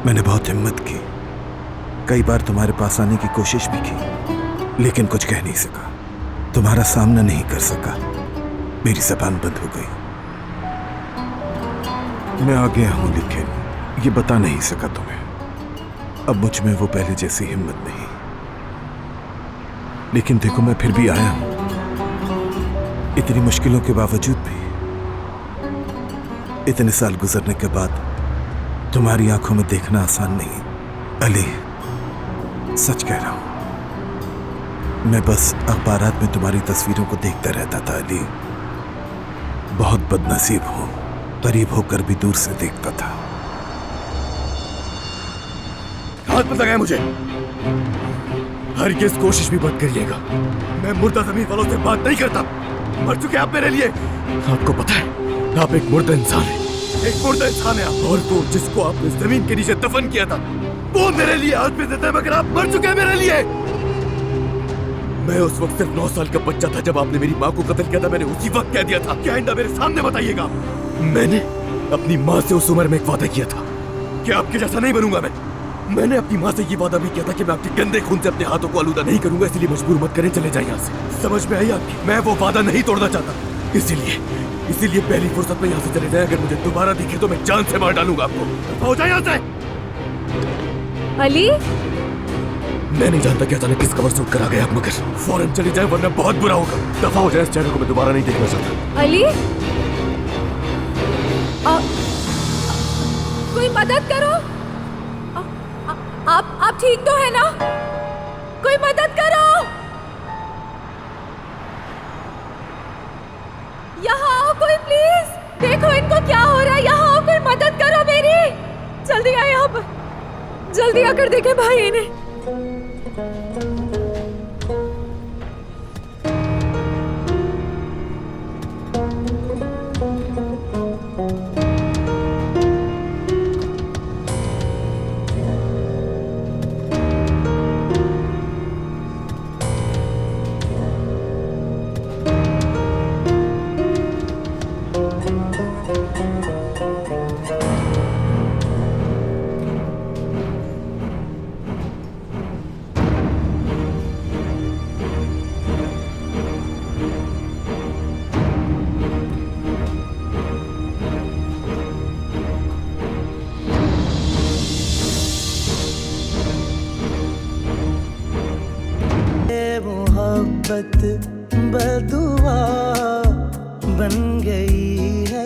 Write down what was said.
मैंने बहुत हिम्मत की, कई बार तुम्हारे पास आने की कोशिश भी की, लेकिन कुछ कह नहीं सका, तुम्हारा सामना नहीं कर सका। मेरी जबान बंद हो गई। मैं आ गया हूं, लेकिन ये बता नहीं सका तुम्हें। अब मुझ में वो पहले जैसी हिम्मत नहीं। लेकिन देखो, मैं फिर भी आया हूं, इतनी मुश्किलों के बावजूद भी। इतने साल गुजरने के बाद तुम्हारी आंखों में देखना आसान नहीं। अली, सच कह रहा हूं, मैं बस अखबारात में तुम्हारी तस्वीरों को देखता रहता था। अली, बहुत बदनसीब हूं, करीब होकर भी दूर से देखता था। हाथ मत लगाए मुझे, हरगिज़ कोशिश भी मत करिएगा। मैं मुर्दा जमीन वालों से बात नहीं करता। मर चुके आप मेरे लिए। आपको पता है, आप एक मुर्दा इंसान है, एक मुर्दा इंसान है आप। और वो जिसको आपने जमीन के नीचे दफन किया था, वो मेरे लिए आज भी जिंदा है, मगर आप मर चुके हैं मेरे लिए। मैं उस वक्त सिर्फ 9 साल का बच्चा था जब आपने मेरी माँ को कत्ल किया था। मैंने उसी वक्त कह दिया था कि आइंदा मेरे सामने बताइएगा। मैंने अपनी माँ से उस उम्र में एक वादा किया था कि आपके जैसा नहीं बनूंगा मैंने अपनी माँ से ये वादा भी किया था कि मैं आपके गंदे खून से अपने हाथों को आलूदा नहीं करूंगा। इसलिए मजबूर मत करें, चले जाए यहाँ से। समझ में आई आपकी? मैं वो वादा नहीं तोड़ना चाहता, इसीलिए पहली फुर्सत में यहाँ से चले जाए। अगर मुझे दोबारा दिखे तो मैं जान से मार डालूंगा आपको। हो जाए यहाँ से। अली, मैं नहीं जानता कि अचानक किस कवर से उठकर आ गए आप, मगर फौरन चली जाए वरना बहुत बुरा होगा। दफा हो जाए, इस चेहरे को मैं दोबारा नहीं देखना चाहता। अली, कोई मदद करो। आप ठीक तो है ना? कोई मदद करो। यहाँ आओ कोई, प्लीज। देखो इनको क्या हो रहा है। यहाँ आओ, कोई मदद करो मेरी। जल्दी आए आप, जल्दी आकर देखें भाई इन्हें। मोहब्बत बदुआ बन गई है।